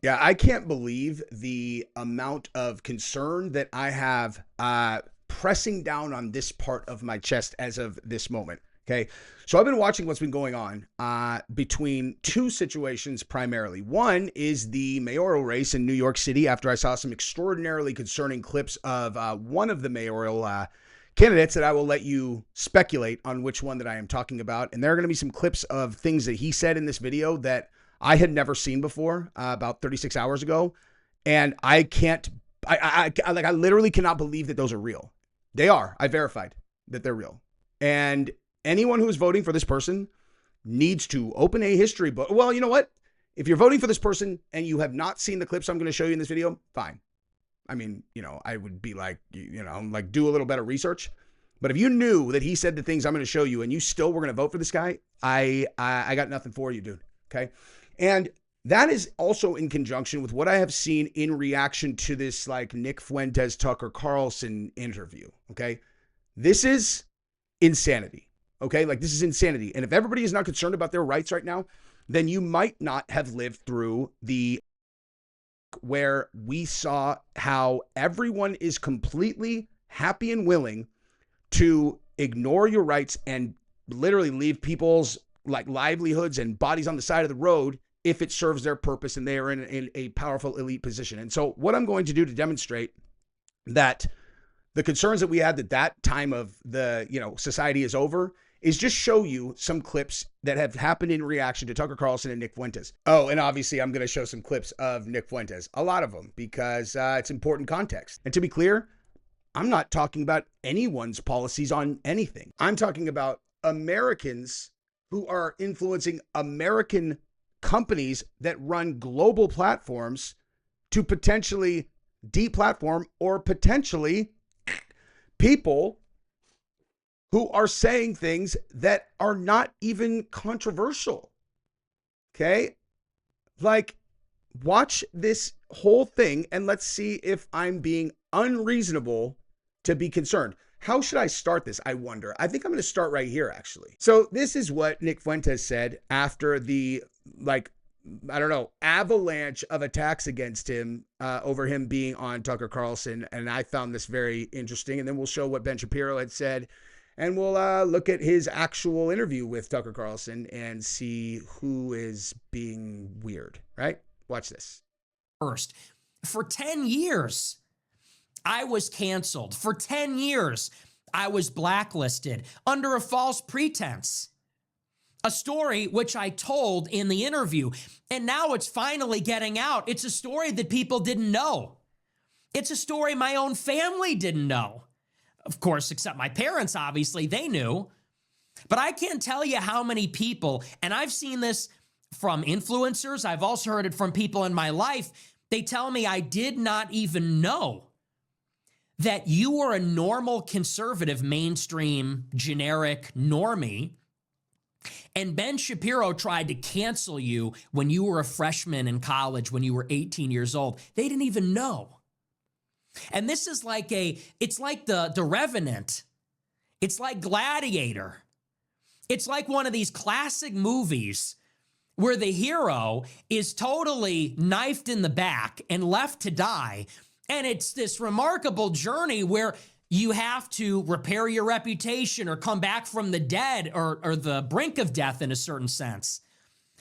Yeah, I can't believe the amount of concern that I have pressing down on this part of my chest as of this moment. Okay. So I've been watching what's been going on between two situations primarily. One is the mayoral race in New York City after I saw some extraordinarily concerning clips of one of the mayoral candidates that I will let you speculate on which one that I am talking about. And there are going to be some clips of things that he said in this video that I had never seen before about 36 hours ago. And I can't, I literally cannot believe that those are real. They are. I verified that they're real. And anyone who is voting for this person needs to open a history book. Well, you know what? If you're voting for this person and you have not seen the clips I'm going to show you in this video, fine. I mean, I would be like, like do a little better research. But if you knew that he said the things I'm going to show you and you still were going to vote for this guy, I got nothing for you, dude. Okay. And that is also in conjunction with what I have seen in reaction to this like Nick Fuentes, Tucker Carlson interview. Okay. This is insanity. Okay. Like this is insanity. And if everybody is not concerned about their rights right now, then you might not have lived through the where we saw how everyone is completely happy and willing to ignore your rights and literally leave people's like livelihoods and bodies on the side of the road if it serves their purpose and they are in a powerful elite position. And so what I'm going to do to demonstrate that the concerns that we had at that time of the, society is over is just show you some clips that have happened in reaction to Tucker Carlson and Nick Fuentes. Oh, and obviously I'm going to show some clips of Nick Fuentes, a lot of them, because it's important context. And to be clear, I'm not talking about anyone's policies on anything. I'm talking about Americans who are influencing American companies that run global platforms to potentially deplatform or potentially people who are saying things that are not even controversial. Okay? Like, watch this whole thing and let's see if I'm being unreasonable to be concerned. How should I start this? I wonder. I think I'm going to start right here, actually. So this is what Nick Fuentes said after the, avalanche of attacks against him over him being on Tucker Carlson. And I found this very interesting. And then we'll show what Ben Shapiro had said. And we'll look at his actual interview with Tucker Carlson and see who is being weird, right? Watch this. First, for 10 years, I was canceled. For 10 years, I was blacklisted under a false pretense. A story which I told in the interview, and now it's finally getting out. It's a story that people didn't know. It's a story my own family didn't know. Of course, except my parents, obviously, they knew. But I can't tell you how many people, and I've seen this from influencers, I've also heard it from people in my life, they tell me I did not even know that you were a normal conservative, mainstream, generic normie, and Ben Shapiro tried to cancel you when you were a freshman in college, when you were 18 years old. They didn't even know. And this is like it's like the Revenant. It's like Gladiator. It's like one of these classic movies where the hero is totally knifed in the back and left to die. And it's this remarkable journey where you have to repair your reputation or come back from the dead or the brink of death in a certain sense.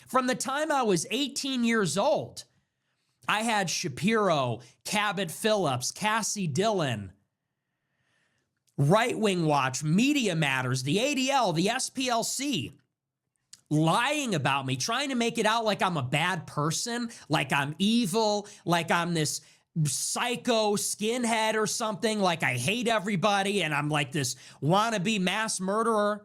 From the time I was 18 years old, I had Shapiro, Cabot Phillips, Cassie Dillon, Right Wing Watch, Media Matters, the ADL, the SPLC, lying about me, trying to make it out like I'm a bad person, like I'm evil, like I'm this psycho skinhead or something, like I hate everybody and I'm like this wannabe mass murderer.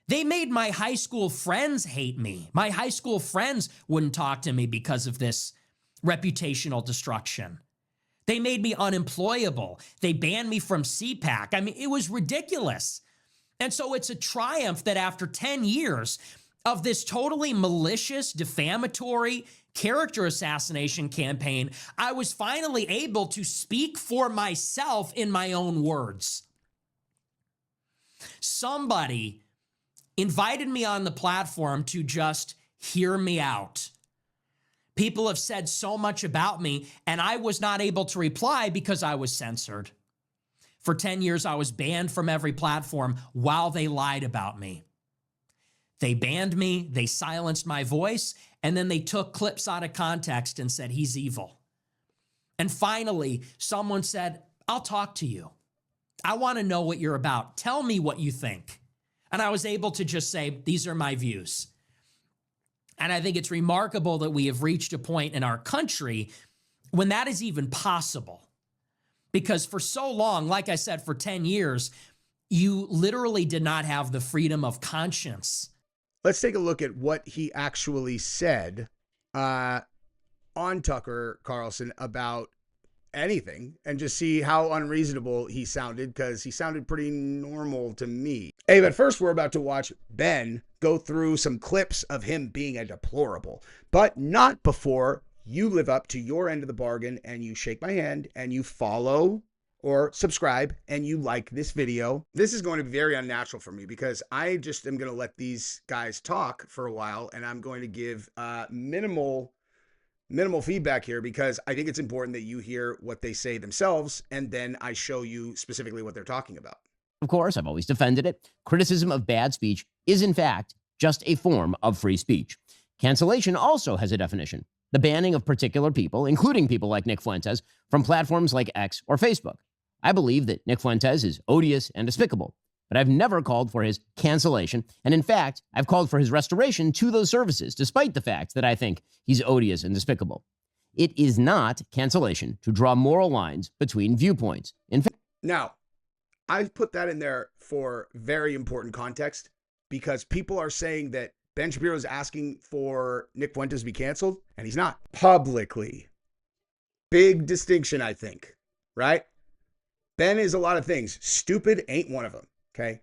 They made my high school friends hate me. My high school friends wouldn't talk to me because of this reputational destruction. They made me unemployable. They banned me from CPAC. I mean, it was ridiculous. And so it's a triumph that after 10 years of this totally malicious, defamatory character assassination campaign, I was finally able to speak for myself in my own words. Somebody invited me on the platform to just hear me out. People have said so much about me, and I was not able to reply because I was censored. For 10 years, I was banned from every platform while they lied about me. They banned me, they silenced my voice, and then they took clips out of context and said, he's evil. And finally, someone said, I'll talk to you. I want to know what you're about. Tell me what you think. And I was able to just say, these are my views. And I think it's remarkable that we have reached a point in our country when that is even possible. Because for so long, like I said, for 10 years, you literally did not have the freedom of conscience. Let's take a look at what he actually said on Tucker Carlson about anything and just see how unreasonable he sounded, because he sounded pretty normal to me. Hey, but first we're about to watch Ben go through some clips of him being a deplorable, but not before you live up to your end of the bargain and you shake my hand and you follow or subscribe and you like this video. This is going to be very unnatural for me because I just am going to let these guys talk for a while, and I'm going to give minimal feedback here because I think it's important that you hear what they say themselves, and then I show you specifically what they're talking about. Of course, I've always defended it. Criticism of bad speech is, in fact, just a form of free speech. Cancellation also has a definition: the banning of particular people, including people like Nick Fuentes, from platforms like X or Facebook. I believe that Nick Fuentes is odious and despicable, but I've never called for his cancellation, and in fact, I've called for his restoration to those services, despite the fact that I think he's odious and despicable. It is not cancellation to draw moral lines between viewpoints. In fact, now, I've put that in there for very important context because people are saying that Ben Shapiro is asking for Nick Fuentes to be canceled, and he's not publicly. Big distinction, I think, right? Ben is a lot of things. Stupid ain't one of them. Okay.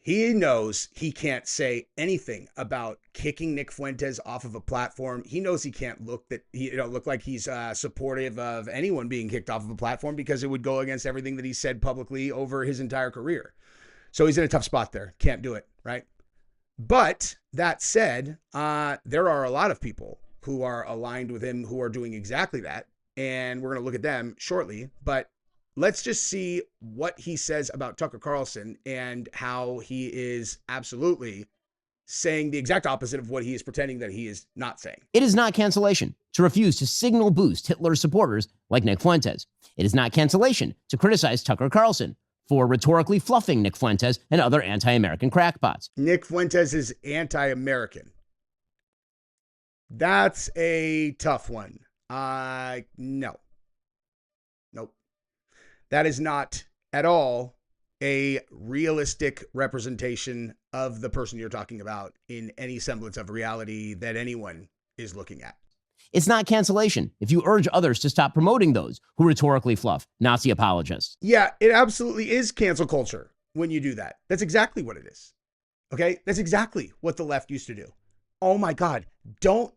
He knows he can't say anything about kicking Nick Fuentes off of a platform. He knows he can't look like he's supportive of anyone being kicked off of a platform because it would go against everything that he said publicly over his entire career. So he's in a tough spot there. Can't do it. Right. But that said, there are a lot of people who are aligned with him who are doing exactly that. And we're going to look at them shortly. But let's just see what he says about Tucker Carlson and how he is absolutely saying the exact opposite of what he is pretending that he is not saying. it is not cancellation to refuse to signal boost Hitler's supporters like Nick Fuentes. It is not cancellation to criticize Tucker Carlson for rhetorically fluffing Nick Fuentes and other anti-American crackpots. Nick Fuentes is anti-American. That's a tough one. No. Nope. That is not at all a realistic representation of the person you're talking about in any semblance of reality that anyone is looking at. It's not cancellation if you urge others to stop promoting those who rhetorically fluff Nazi apologists. Yeah, it absolutely is cancel culture when you do that. That's exactly what it is. Okay? That's exactly what the left used to do. Oh my God. Don't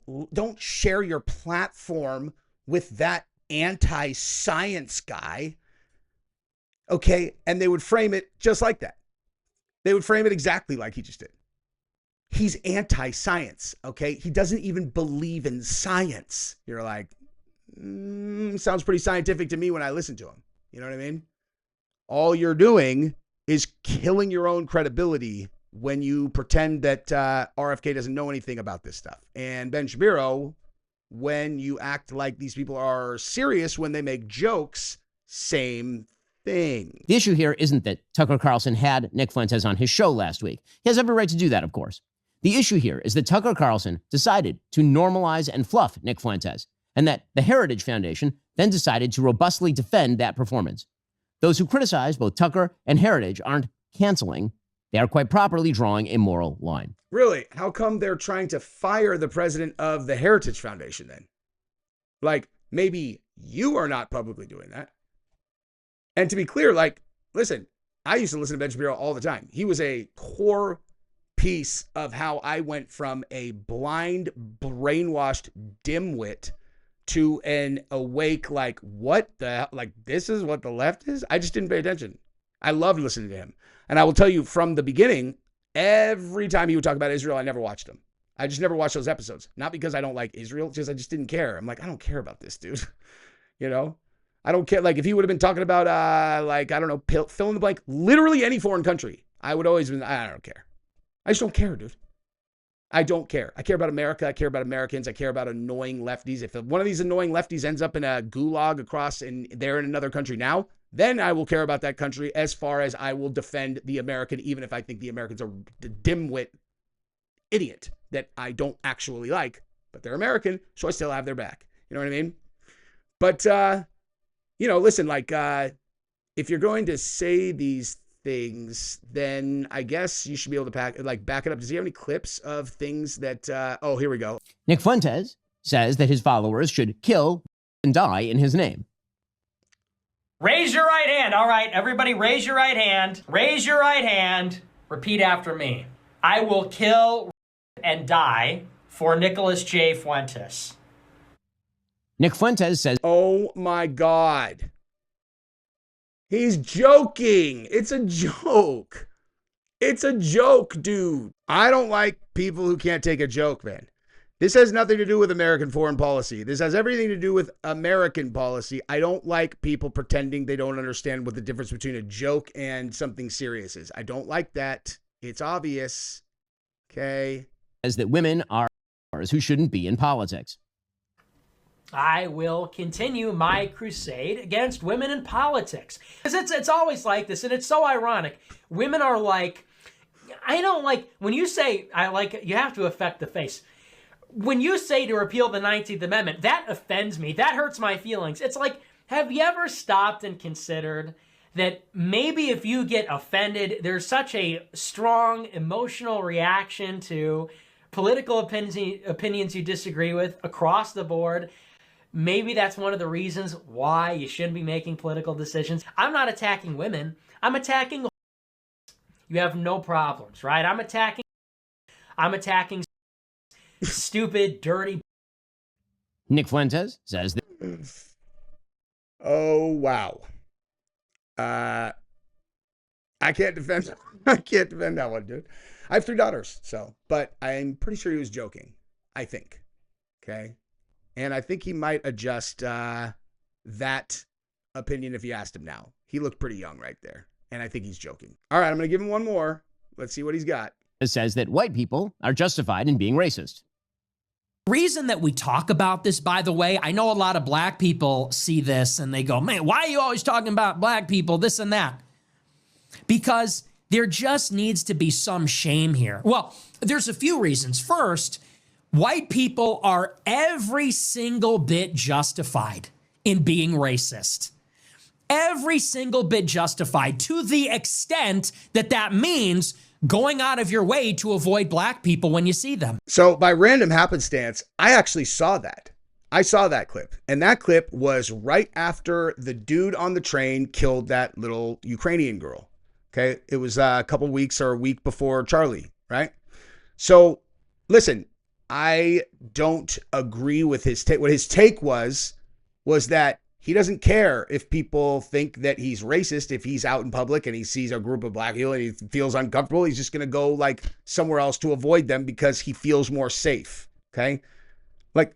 share your platform with that anti-science guy. Okay? And they would frame it just like that. They would frame it exactly like he just did. He's anti-science, okay? He doesn't even believe in science. You're like, sounds pretty scientific to me when I listen to him. You know what I mean? All you're doing is killing your own credibility when you pretend that RFK doesn't know anything about this stuff. And Ben Shapiro, when you act like these people are serious when they make jokes, same thing. The issue here isn't that Tucker Carlson had Nick Fuentes on his show last week. He has every right to do that, of course. The issue here is that Tucker Carlson decided to normalize and fluff Nick Fuentes, and that the Heritage Foundation then decided to robustly defend that performance. Those who criticize both Tucker and Heritage aren't canceling. They are quite properly drawing a moral line. Really? How come they're trying to fire the president of the Heritage Foundation then? Like, maybe you are not publicly doing that. And to be clear, like, listen, I used to listen to Ben Shapiro all the time. He was a core piece of how I went from a blind, brainwashed dimwit to an awake, like, what the hell? Like, this is what the left is? I just didn't pay attention. I loved listening to him. And I will tell you from the beginning, every time he would talk about Israel, I never watched him. I just never watched those episodes. Not because I don't like Israel, just I just didn't care. I'm like, I don't care about this, dude. You know? I don't care. Like, if he would have been talking about, like, I don't know, fill in the blank, literally any foreign country, I would always been, I don't care. I just don't care, dude. I don't care. I care about America. I care about Americans. I care about annoying lefties. If one of these annoying lefties ends up in a gulag across and they're in another country now, then I will care about that country as far as I will defend the American, even if I think the Americans are a dimwit idiot that I don't actually like, but they're American, so I still have their back. You know what I mean? But, you know, listen, like, if you're going to say these things, then I guess you should be able to back it up. Does he have any clips of things that, oh, here we go. Nick Fuentes says that his followers should kill and die in his name. Raise your right hand. All right, everybody raise your right hand. Raise your right hand. Repeat after me. I will kill and die for Nicholas J. Fuentes. Nick Fuentes says, oh my God. He's joking. It's a joke. It's a joke, dude. I don't like people who can't take a joke, man. This has nothing to do with American foreign policy. This has everything to do with American policy. I don't like people pretending they don't understand what the difference between a joke and something serious is. I don't like that. It's obvious. Okay. Says that women are who shouldn't be in politics. I will continue my crusade against women in politics. Because it's always like this, and it's so ironic. Women are like, I don't like, when you say, I like, you have to affect the face. When you say to repeal the 19th Amendment, that offends me. That hurts my feelings. It's like, have you ever stopped and considered that maybe if you get offended, there's such a strong emotional reaction to political opinions you disagree with across the board? Maybe that's one of the reasons why you shouldn't be making political decisions. I'm not attacking women. I'm attacking. You have no problems, right? I'm attacking stupid, dirty. Nick Fuentes says that. Oh, wow. I can't defend that one, dude. I have 3 daughters, so, but I'm pretty sure he was joking. I think. Okay. And I think he might adjust that opinion if you asked him now. He looked pretty young right there. And I think he's joking. All right, I'm going to give him one more. Let's see what he's got. It says that white people are justified in being racist. The reason that we talk about this, by the way, I know a lot of black people see this and they go, man, why are you always talking about black people, this and that? Because there just needs to be some shame here. Well, there's a few reasons. First, white people are every single bit justified in being racist. Every single bit justified, to the extent that that means going out of your way to avoid black people when you see them. So by random happenstance, I actually saw that. I saw that clip. And that clip was right after the dude on the train killed that little Ukrainian girl. Okay. It was a couple weeks or a week before Charlie, right? So listen, I don't agree with his take. What his take was that he doesn't care if people think that he's racist. If he's out in public and he sees a group of black people and he feels uncomfortable, he's just going to go like somewhere else to avoid them because he feels more safe. Okay. Like,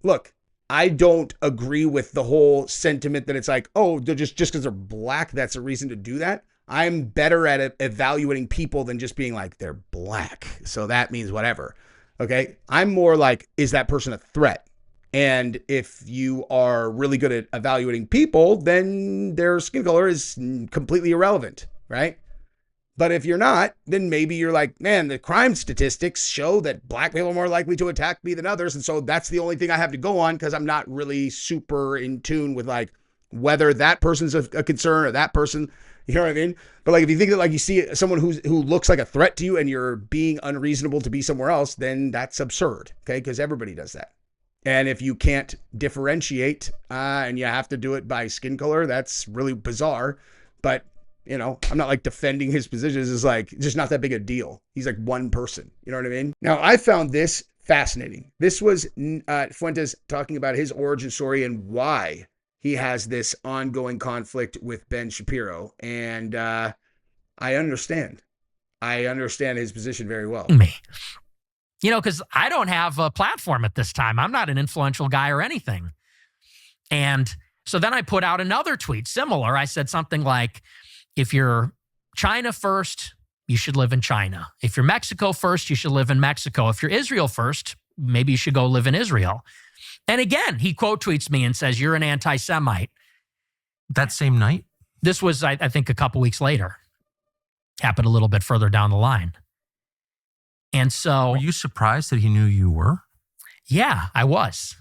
look, I don't agree with the whole sentiment that it's like, oh, they're just because they're black, that's a reason to do that. I'm better at evaluating people than just being like, they're black, so that means whatever. Okay. I'm more like, is that person a threat? And if you are really good at evaluating people, then their skin color is completely irrelevant, right? But if you're not, then maybe you're like, man, the crime statistics show that black people are more likely to attack me than others. And so that's the only thing I have to go on because I'm not really super in tune with like whether that person's a concern or that person, you know what I mean? But like if you think that like you see someone who looks like a threat to you and you're being unreasonable to be somewhere else, then that's absurd, okay? Because everybody does that. And if you can't differentiate and you have to do it by skin color, that's really bizarre. But, you know, I'm not like defending his positions. It's like just not that big a deal. He's like one person. You know what I mean? Now, I found this fascinating. This was Fuentes talking about his origin story and why he has this ongoing conflict with Ben Shapiro. And I understand. I understand his position very well. Me. You know, because I don't have a platform at this time. I'm not an influential guy or anything. And so then I put out another tweet similar. I said something like, if you're China first, you should live in China. If you're Mexico first, you should live in Mexico. If you're Israel first, maybe you should go live in Israel. And again, he quote tweets me and says, you're an anti-Semite. That same night? This was, I think, a couple weeks later. Happened a little bit further down the line. And so... Were you surprised that he knew you were? Yeah, I was.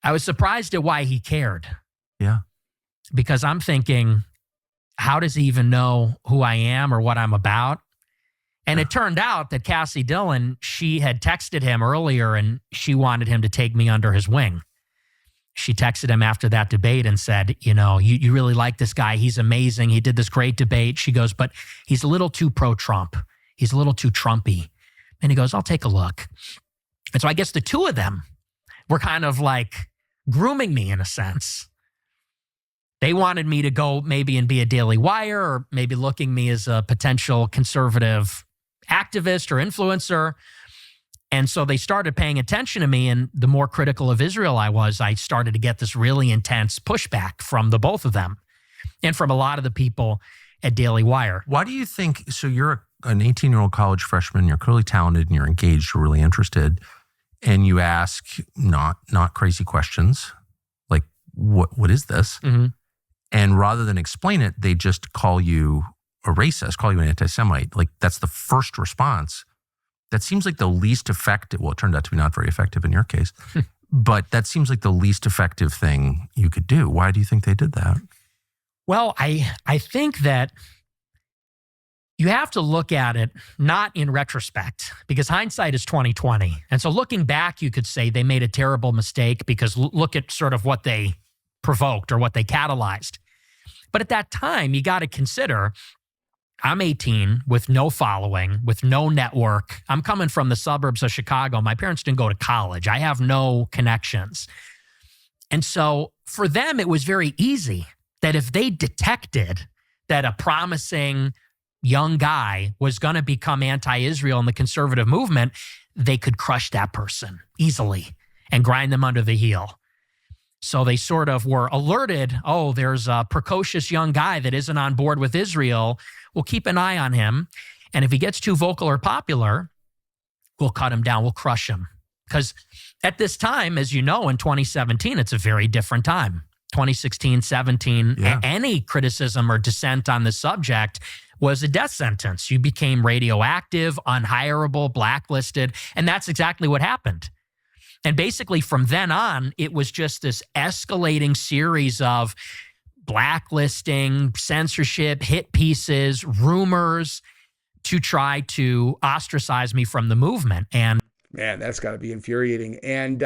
I was surprised at why he cared. Yeah. Because I'm thinking, how does he even know who I am or what I'm about? And it turned out that Cassie Dillon, she had texted him earlier and she wanted him to take me under his wing. She texted him after that debate and said, you know, you really like this guy. He's amazing. He did this great debate. She goes, but he's a little too pro-Trump. He's a little too Trumpy. And he goes, I'll take a look. And so I guess the two of them were kind of like grooming me in a sense. They wanted me to go maybe and be a Daily Wire or maybe looking me as a potential conservative activist or influencer. And so they started paying attention to me, and the more critical of Israel I was, I started to get this really intense pushback from the both of them and from a lot of the people at Daily Wire. Why do you think, so you're an 18-year-old college freshman, you're clearly talented and you're engaged, you're really interested, and you ask not crazy questions like, what is this? Mm-hmm. And rather than explain it, they just call you a racist, call you an anti-Semite. Like, that's the first response. That seems like the least effective, well, it turned out to be not very effective in your case, but that seems like the least effective thing you could do. Why do you think they did that? Well, I think that you have to look at it not in retrospect, because hindsight is 20/20. And so looking back, you could say they made a terrible mistake because look at sort of what they provoked or what they catalyzed. But at that time, you got to consider, I'm 18 with no following, with no network. I'm coming from the suburbs of Chicago. My parents didn't go to college. I have no connections. And so for them, it was very easy that if they detected that a promising young guy was going to become anti-Israel in the conservative movement, they could crush that person easily and grind them under the heel. So they sort of were alerted, oh, there's a precocious young guy that isn't on board with Israel. We'll keep an eye on him. And if he gets too vocal or popular, we'll cut him down. We'll crush him. Because at this time, as you know, in 2017, it's a very different time. 2016, 17, any criticism or dissent on the subject was a death sentence. You became radioactive, unhireable, blacklisted. And that's exactly what happened. And basically from then on, it was just this escalating series of blacklisting, censorship, hit pieces, rumors to try to ostracize me from the movement. And man, that's got to be infuriating. And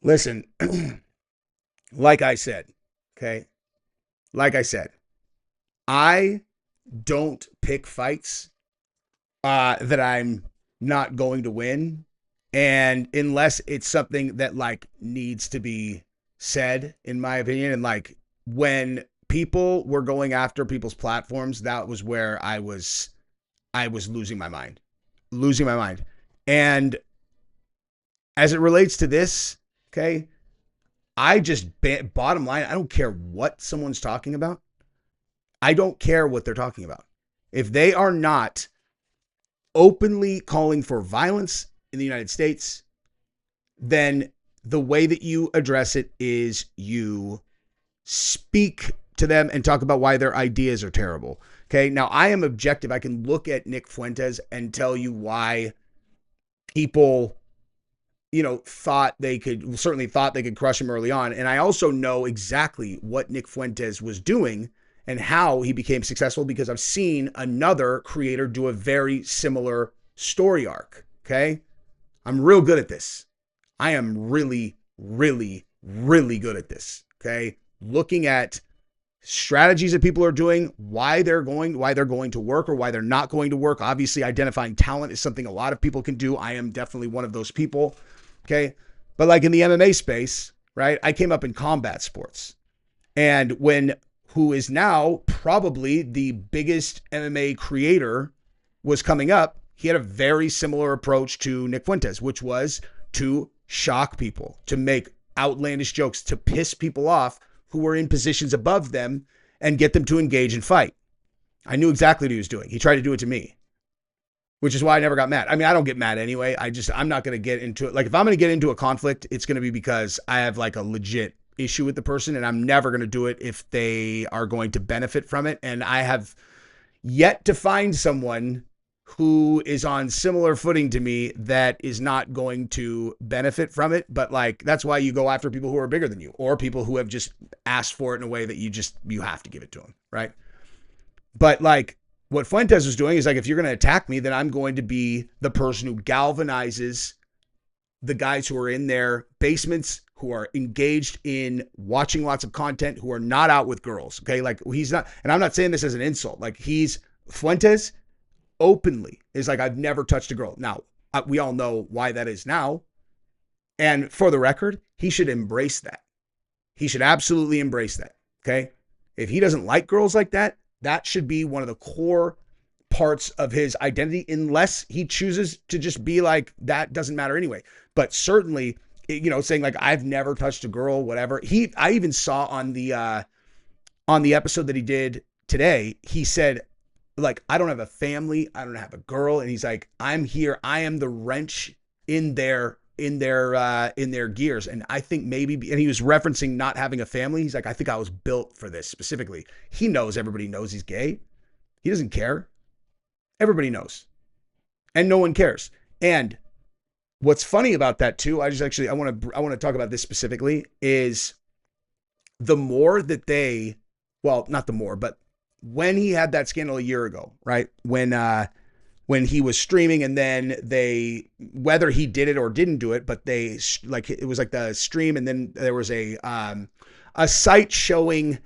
listen, like I said, okay, I don't pick fights that I'm not going to win. And unless it's something that like needs to be said, in my opinion, and like when people were going after people's platforms, that was where I was losing my mind. And as it relates to this, okay, I just, bottom line, I don't care what someone's talking about. I don't care what they're talking about. If they are not openly calling for violence in the United States, then the way that you address it is you speak to them and talk about why their ideas are terrible. Okay. Now I am objective. I can look at Nick Fuentes and tell you why people, thought they could crush him early on. And I also know exactly what Nick Fuentes was doing and how he became successful because I've seen another creator do a very similar story arc. Okay. I'm real good at this. I am really, really, really good at this. Okay. Looking at strategies that people are doing, why they're going to work or why they're not going to work. Obviously, identifying talent is something a lot of people can do. I am definitely one of those people. Okay. But like in the MMA space, right? I came up in combat sports. And who is now probably the biggest MMA creator was coming up, He had a very similar approach to Nick Fuentes, which was to shock people, to make outlandish jokes, to piss people off who were in positions above them and get them to engage and fight. I knew exactly what he was doing. He tried to do it to me, which is why I never got mad. I mean, I don't get mad anyway. I'm not going to get into it. Like, if I'm going to get into a conflict, it's going to be because I have like a legit issue with the person, and I'm never going to do it if they are going to benefit from it. And I have yet to find someone who is on similar footing to me that is not going to benefit from it. But like, that's why you go after people who are bigger than you, or people who have just asked for it in a way that you have to give it to them. Right. But like, what Fuentes was doing is like, if you're going to attack me, then I'm going to be the person who galvanizes the guys who are in their basements, who are engaged in watching lots of content, who are not out with girls. Okay. Like, he's not, and I'm not saying this as an insult. Like, Fuentes openly is like, I've never touched a girl. Now, we all know why that is now. And for the record, he should embrace that. He should absolutely embrace that. Okay. If he doesn't like girls like that, that should be one of the core parts of his identity, unless he chooses to just be like, that doesn't matter anyway. But certainly, you know, saying like, I've never touched a girl, whatever. I even saw on the episode that he did today, he said, like, I don't have a family, I don't have a girl. And he's like, I'm here. I am the wrench in their gears. And I think maybe, and he was referencing not having a family. He's like, I think I was built for this specifically. He knows, everybody knows he's gay. He doesn't care. Everybody knows. And no one cares. And what's funny about that too, I want to talk about this specifically, is the more that not the more, but when he had that scandal a year ago, right? When he was streaming, and then whether he did it or didn't do it, but it was like the stream, and then there was a site showing,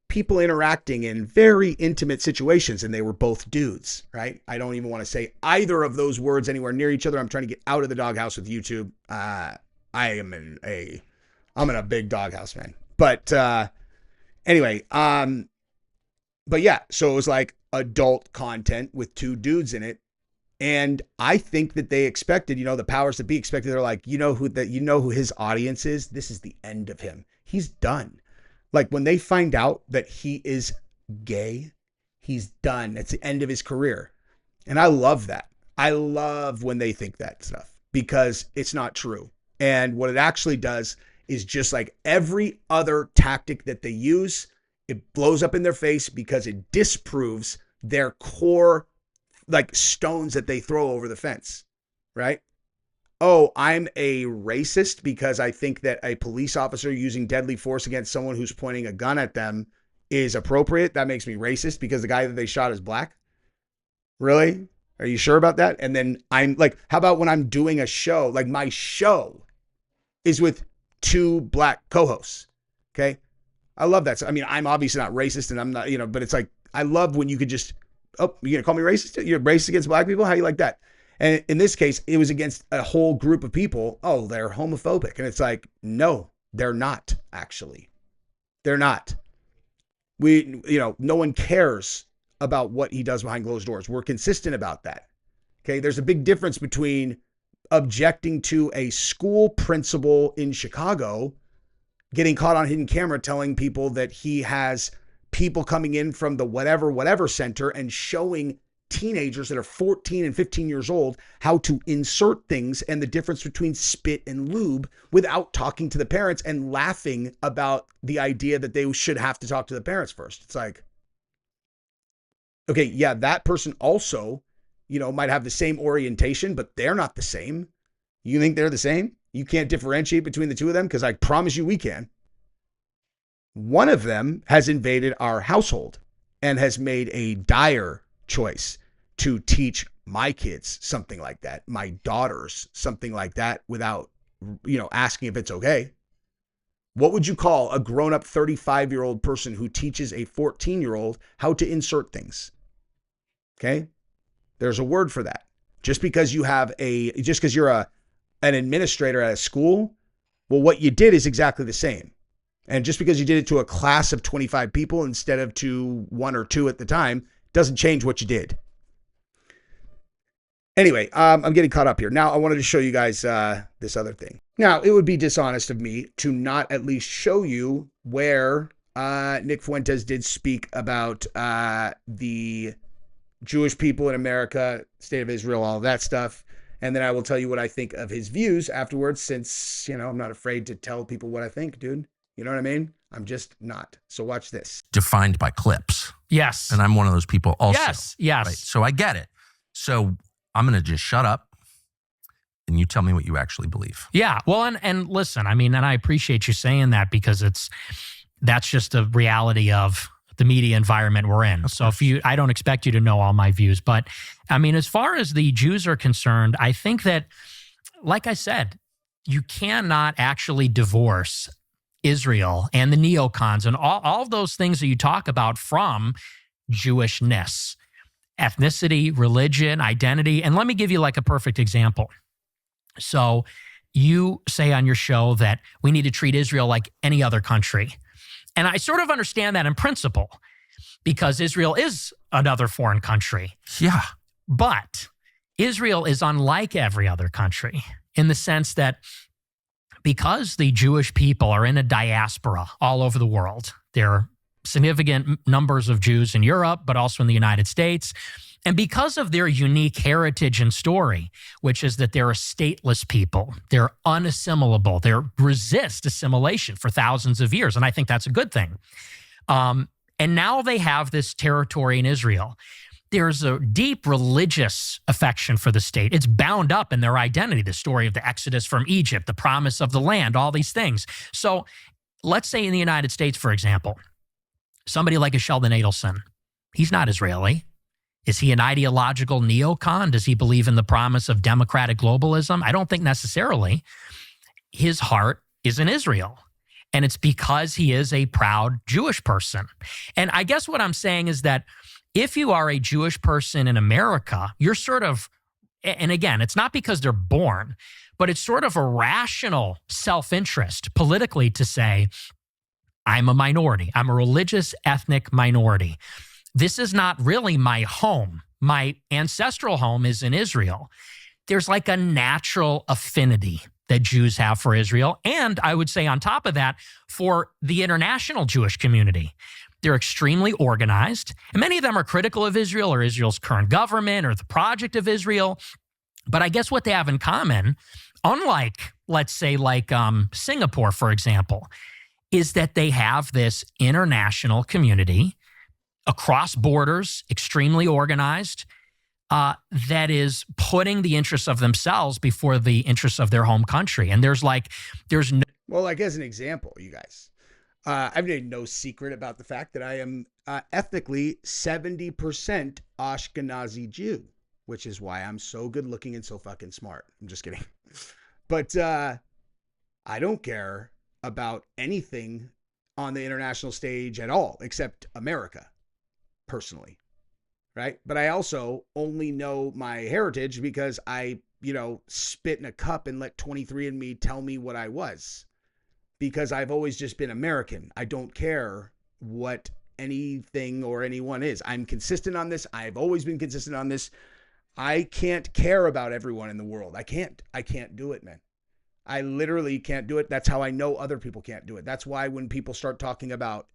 people interacting in very intimate situations, and they were both dudes, right? I don't even want to say either of those words anywhere near each other. I'm trying to get out of the doghouse with YouTube. I'm in a big doghouse, man. But anyway, but yeah, so it was like adult content with two dudes in it. And I think that they expected, the powers that be expected, they're like, who his audience is. This is the end of him. He's done. Like, when they find out that he is gay, he's done. It's the end of his career. And I love that. I love when they think that stuff, because it's not true. And what it actually does is, just like every other tactic that they use, it blows up in their face, because it disproves their core, like, stones that they throw over the fence, right? Oh, I'm a racist because I think that a police officer using deadly force against someone who's pointing a gun at them is appropriate. That makes me racist because the guy that they shot is black. Really? Are you sure about that? And then I'm like, how about when I'm doing a show, like my show is with two black co-hosts? Okay. I love that. So, I mean, I'm obviously not racist, and I'm not, but it's like, I love when you could just, oh, you're going to call me racist? You're racist against black people? How do you like that? And in this case, it was against a whole group of people. Oh, they're homophobic. And it's like, no, they're not, actually. They're not. No one cares about what he does behind closed doors. We're consistent about that. Okay. There's a big difference between objecting to a school principal in Chicago getting caught on hidden camera telling people that he has people coming in from the whatever center and showing teenagers that are 14 and 15 years old how to insert things, and the difference between spit and lube, without talking to the parents and laughing about the idea that they should have to talk to the parents first. It's like, okay, yeah, that person also, might have the same orientation, but they're not the same. You think they're the same? You can't differentiate between the two of them? Because I promise you we can. One of them has invaded our household and has made a dire choice to teach my kids something like that, my daughters something like that, without, asking if it's okay. What would you call a grown-up 35-year-old person who teaches a 14-year-old how to insert things? Okay? There's a word for that. Just because you're an administrator at a school, well, what you did is exactly the same. And just because you did it to a class of 25 people instead of to one or two at the time, doesn't change what you did. Anyway, I'm getting caught up here. Now I wanted to show you guys this other thing. Now, it would be dishonest of me to not at least show you where Nick Fuentes did speak about the Jewish people in America, state of Israel, all of that stuff. And then I will tell you what I think of his views afterwards, since, you know, I'm not afraid to tell people what I think, dude. You know what I mean? I'm just not. So watch this. Defined by clips. Yes. And I'm one of those people also. Yes. Yes. Right? So I get it. So I'm going to just shut up and you tell me what you actually believe. Yeah. Well, and listen, I mean, and I appreciate you saying that, because that's just the reality of the media environment we're in. So I don't expect you to know all my views, but I mean, as far as the Jews are concerned, I think that, like I said, you cannot actually divorce Israel and the neocons and all of those things that you talk about from Jewishness, ethnicity, religion, identity. And let me give you like a perfect example. So you say on your show that we need to treat Israel like any other country. And I sort of understand that in principle, because Israel is another foreign country. Yeah. But Israel is unlike every other country in the sense that because the Jewish people are in a diaspora all over the world, there are significant numbers of Jews in Europe, but also in the United States. And because of their unique heritage and story, which is that they're a stateless people, they're unassimilable, they resist assimilation for thousands of years. And I think that's a good thing. And now they have this territory in Israel. There's a deep religious affection for the state. It's bound up in their identity, the story of the Exodus from Egypt, the promise of the land, all these things. So let's say in the United States, for example, somebody like a Sheldon Adelson, he's not Israeli. Is he an ideological neocon? Does he believe in the promise of democratic globalism? I don't think necessarily. His heart is in Israel. And it's because he is a proud Jewish person. And I guess what I'm saying is that if you are a Jewish person in America, you're sort of, and again, it's not because they're born, but it's sort of a rational self-interest politically to say, I'm a minority. I'm a religious ethnic minority. This is not really my home. My ancestral home is in Israel. There's like a natural affinity that Jews have for Israel. And I would say on top of that, for the international Jewish community. They're extremely organized. And many of them are critical of Israel or Israel's current government or the project of Israel. But I guess what they have in common, unlike, let's say, like Singapore, for example, is that they have this international community across borders, extremely organized, that is putting the interests of themselves before the interests of their home country. And there's no... Well, like as an example, you guys, I've made no secret about the fact that I am ethnically 70% Ashkenazi Jew, which is why I'm so good looking and so fucking smart. I'm just kidding. But I don't care about anything on the international stage at all, except America. Personally, right? But I also only know my heritage because I, spit in a cup and let 23andMe tell me what I was, because I've always just been American. I don't care what anything or anyone is. I'm consistent on this. I've always been consistent on this. I can't care about everyone in the world. I can't do it, man. I literally can't do it. That's how I know other people can't do it. That's why when people start talking about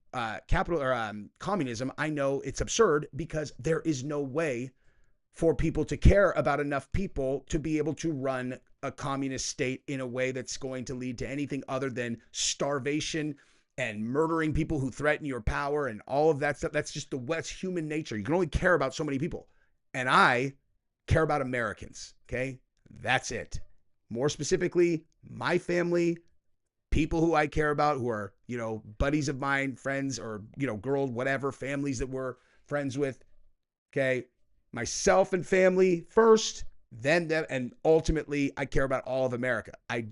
capital or communism, I know it's absurd, because there is no way for people to care about enough people to be able to run a communist state in a way that's going to lead to anything other than starvation and murdering people who threaten your power and all of that stuff. That's just that's human nature. You can only care about so many people. And I care about Americans. Okay. That's it. More specifically, my family, people who I care about, who are, buddies of mine, friends, or, girls, whatever, families that we're friends with. Okay. Myself and family first, then them. And ultimately, I care about all of America. I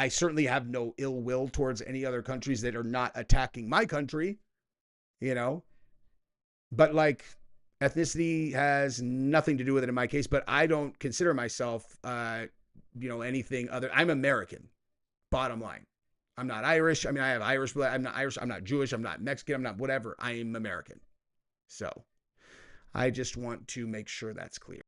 certainly have no ill will towards any other countries that are not attacking my country, but ethnicity has nothing to do with it in my case. But I don't consider myself, anything other. I'm American, bottom line. I'm not Irish. I mean, I have Irish blood. I'm not Irish. I'm not Jewish. I'm not Mexican. I'm not whatever. I am American. So I just want to make sure that's clear.